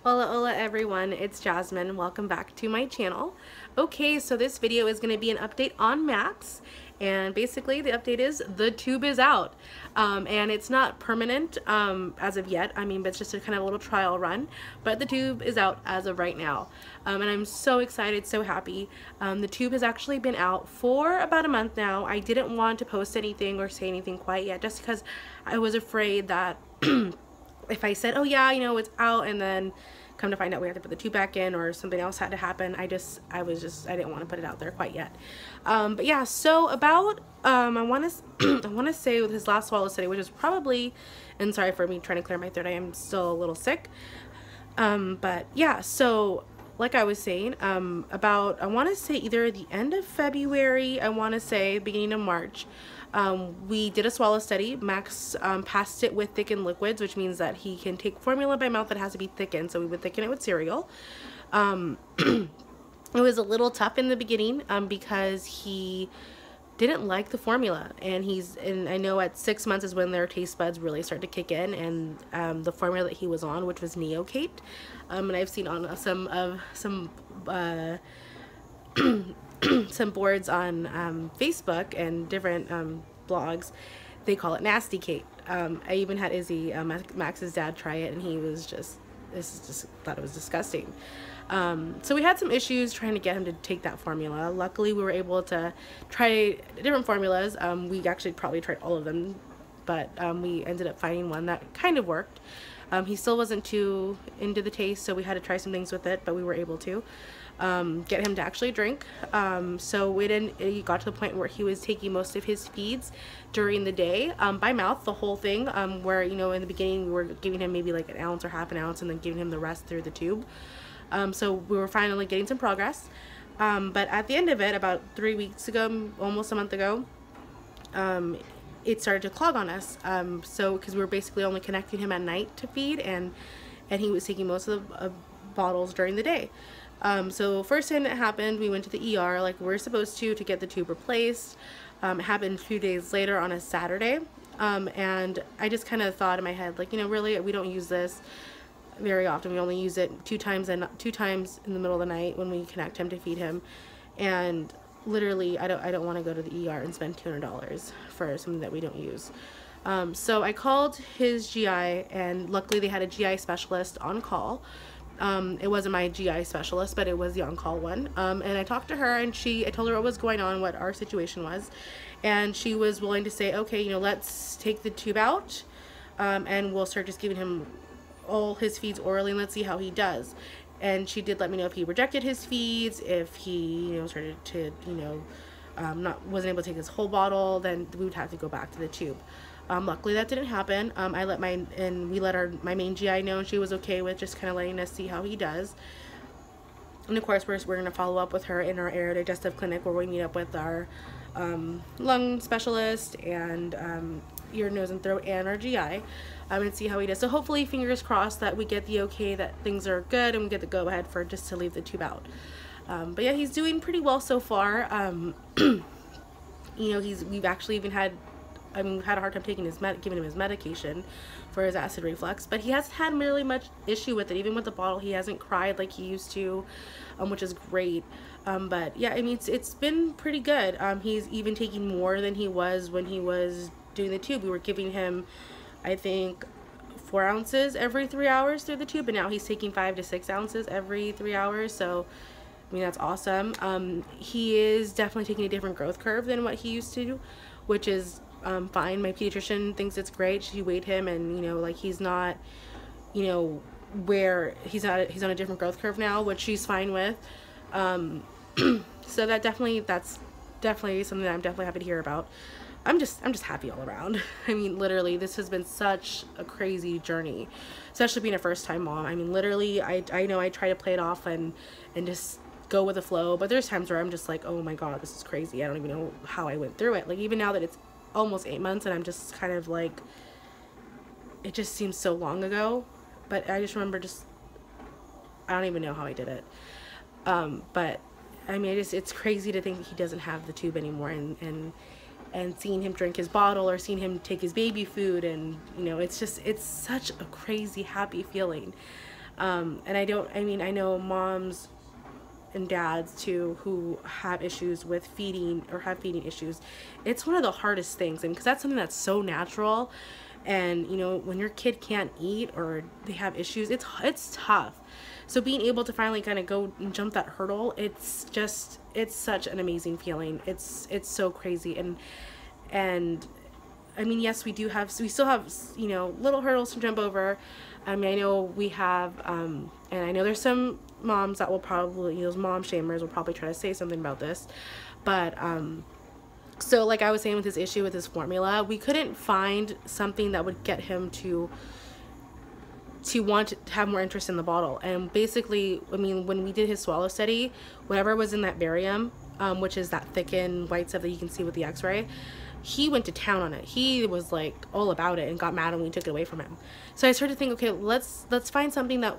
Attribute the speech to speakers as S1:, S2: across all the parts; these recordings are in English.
S1: Hola, hola everyone, it's Jasmine. Welcome back to my channel. Okay, so this video is going to be an update on Max, and basically the update is the tube is out. And it's not permanent as of yet. I mean, but it's just a kind of a little trial run, but the tube is out as of right now. And I'm so excited, so happy. The tube has actually been out for about a month now. I didn't want to post anything or say anything quite yet, just because I was afraid that if I said, oh yeah, you know, it's out, and then come to find out we have to put the tube back in or something else had to happen, I didn't want to put it out there quite yet. But yeah, so about, I want to say with his last swallow study, which is probably, and sorry for me trying to clear my throat, I am still a little sick. But yeah, so like I was saying, about, I want to say either the end of February, I want to say beginning of March, we did a swallow study. Max passed it with thickened liquids, which means that he can take formula by mouth that has to be thickened, so we would thicken it with cereal. It was a little tough in the beginning because he didn't like the formula, and I know at 6 months is when their taste buds really start to kick in, and the formula that he was on, which was Neocate, and I've seen on some some boards on Facebook and different blogs, they call it Nasty Kate. I even had Izzy, Max's dad, try it, and he was just, thought it was disgusting. So we had some issues trying to get him to take that formula. Luckily, we were able to try different formulas. We actually probably tried all of them, but we ended up finding one that kind of worked. He still wasn't too into the taste, so we had to try some things with it, but we were able to get him to actually drink. So it got to the point where he was taking most of his feeds during the day by mouth, the whole thing, where, you know, in the beginning we were giving him maybe like an ounce or half an ounce and then giving him the rest through the tube. So we were finally getting some progress. But at the end of it, about 3 weeks ago, almost a month ago, it started to clog on us. So because we were basically only connecting him at night to feed, and he was taking most of the bottles during the day. So first time it happened, we went to the ER like we were supposed to get the tube replaced. It happened 2 days later on a Saturday. And I just kind of thought in my head, like, you know, really, we don't use this very often. We only use it two times in the middle of the night when we connect him to feed him. And literally, I don't want to go to the ER and spend $200 for something that we don't use. So I called his GI, and luckily they had a GI specialist on call. It wasn't my GI specialist, but it was the on-call one. And I talked to her, and I told her what was going on, what our situation was, and she was willing to say, okay, you know, let's take the tube out, and we'll start just giving him all his feeds orally, and let's see how he does. And she did let me know if he rejected his feeds, if he, you know, started to, you know, wasn't able to take his whole bottle, then we would have to go back to the tube. Luckily that didn't happen. We let my main GI know, and she was okay with just kind of letting us see how he does. And of course we're going to follow up with her in our area digestive clinic, where we meet up with our lung specialist and ear, nose, and throat, and our GI, and see how he does. So hopefully, fingers crossed, that we get the okay, that things are good, and we get the go ahead for just to leave the tube out. But yeah, he's doing pretty well so far. You know, we've actually even had a hard time giving him his medication for his acid reflux, but he hasn't had really much issue with it. Even with the bottle, he hasn't cried like he used to, which is great. But yeah, I mean, it's been pretty good. He's even taking more than he was when he was doing the tube. We were giving him, I think, 4 ounces every 3 hours through the tube, and now he's taking 5 to 6 ounces every 3 hours. So I mean, that's awesome. He is definitely taking a different growth curve than what he used to do, which is fine. My pediatrician thinks it's great. She weighed him, and, you know, like, he's not, you know, he's on a different growth curve now, which she's fine with. So that's definitely something that I'm definitely happy to hear about. I'm just happy all around. I mean, literally, this has been such a crazy journey, especially being a first-time mom. I mean, literally, I know I try to play it off and just go with the flow, but there's times where I'm just like, oh my god, this is crazy. I don't even know how I went through it. Like, even now that it's almost 8 months, and I'm just kind of like, it just seems so long ago, but I just remember I don't even know how I did it. But I mean, it's crazy to think that he doesn't have the tube anymore, and seeing him drink his bottle, or seeing him take his baby food, and, you know, it's such a crazy, happy feeling. And I know moms and dads too who have issues with feeding or have feeding issues. It's one of the hardest things, and because that's something that's so natural, and you know, when your kid can't eat or they have issues, it's tough. So being able to finally kind of go and jump that hurdle, it's such an amazing feeling. It's so crazy. And I mean, yes, we still have, you know, little hurdles to jump over. I mean, I know we have, and I know there's some moms that will probably, those mom shamers will probably try to say something about this, but, so like I was saying with his issue with his formula, we couldn't find something that would get him to want to have more interest in the bottle. And basically, I mean, when we did his swallow study, whatever was in that barium, which is that thickened white stuff that you can see with the x-ray, he went to town on it. He was like all about it and got mad when we took it away from him. So I started to think, okay, let's find something that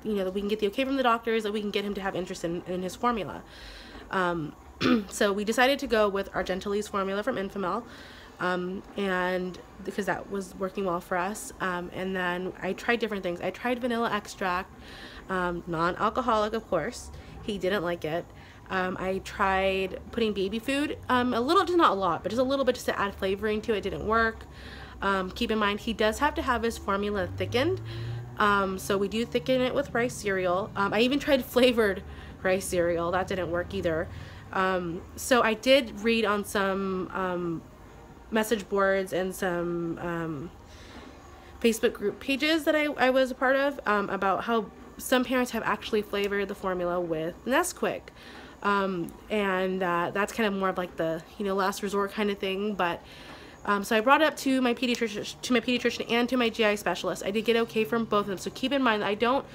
S1: you know, that we can get the okay from the doctors, that we can get him to have interest in his formula. So we decided to go with our Gentlease formula from Enfamil, and because that was working well for us. And then I tried different things. I tried vanilla extract, non-alcoholic, of course. He didn't like it. I tried putting baby food, a little, just not a lot, but just a little bit, just to add flavoring to it. It didn't work. Keep in mind, he does have to have his formula thickened. So we do thicken it with rice cereal. I even tried flavored rice cereal. That didn't work either. So I did read on some message boards and some Facebook group pages that I was a part of, about how some parents have actually flavored the formula with Nesquik. And that's kind of more of like the, you know, last resort kind of thing. But so I brought it up to my pediatrician and to my GI specialist. I did get okay from both of them. So keep in mind, I don't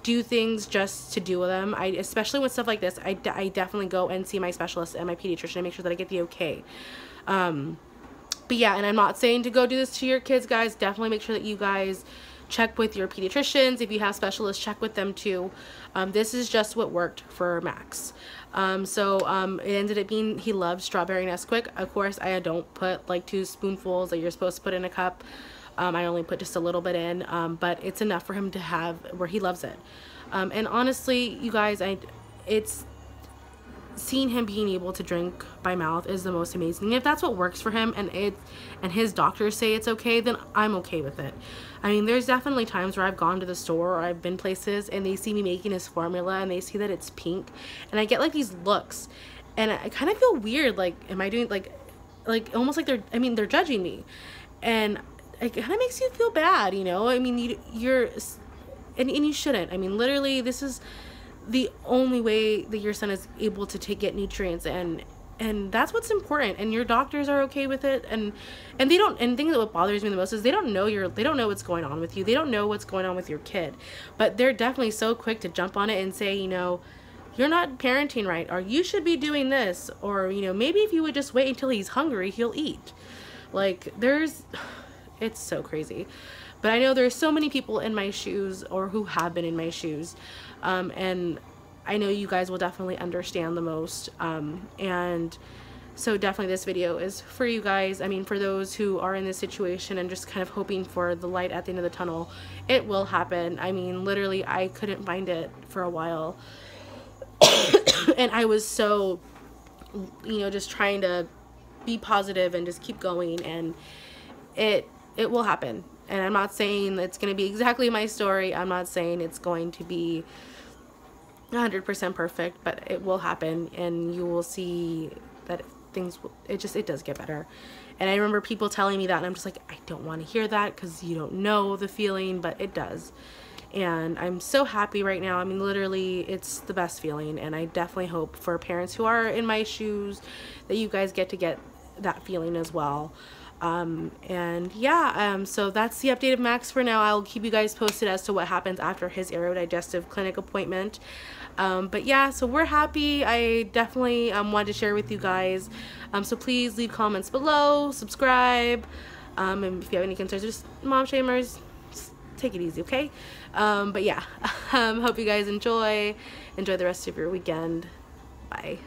S1: do things just to do them. Especially with stuff like this, I definitely go and see my specialist and my pediatrician and make sure that I get the okay. But yeah, and I'm not saying to go do this to your kids, guys. Definitely make sure that you guys check with your pediatricians. If you have specialists, check with them too. This is just what worked for Max. It ended up being, he loved strawberry Nesquik. Of course, I don't put like 2 spoonfuls that you're supposed to put in a cup. I only put just a little bit in, but it's enough for him to have where he loves it. And honestly, you guys, it's seeing him being able to drink by mouth is the most amazing. If that's what works for him, and his doctors say it's okay, then I'm okay with it. I mean, there's definitely times where I've gone to the store or I've been places and they see me making his formula and they see that it's pink, and I get like these looks, and I kind of feel weird, like, am I doing like almost like they're judging me, and it kind of makes you feel bad, you know? I mean, you're and you shouldn't. I mean, literally, this is the only way that your son is able to get nutrients, and that's what's important, and your doctors are okay with it, and they don't, and the thing that what bothers me the most is they don't know what's going on with you. They don't know what's going on with your kid, but they're definitely so quick to jump on it and say, you know, you're not parenting right, or you should be doing this, or, you know, maybe if you would just wait until he's hungry, he'll eat. Like, it's so crazy. But I know there's so many people in my shoes, or who have been in my shoes, and I know you guys will definitely understand the most, and so definitely this video is for you guys. I mean, for those who are in this situation and just kind of hoping for the light at the end of the tunnel, it will happen. I mean, literally, I couldn't find it for a while, and I was so, you know, just trying to be positive and just keep going, and it will happen. And I'm not saying it's going to be exactly my story. I'm not saying it's going to be 100% perfect, but it will happen, and you will see that it does get better. And I remember people telling me that, and I'm just like, I don't want to hear that, because you don't know the feeling, but it does. And I'm so happy right now. I mean, literally, it's the best feeling, and I definitely hope for parents who are in my shoes that you guys get that feeling as well. And yeah, so that's the update of Max for now. I'll keep you guys posted as to what happens after his aerodigestive clinic appointment. But yeah, so we're happy. I definitely wanted to share with you guys. So please leave comments below, subscribe, and if you have any concerns, just mom shamers, just take it easy, okay? But yeah, hope you guys enjoy the rest of your weekend. Bye.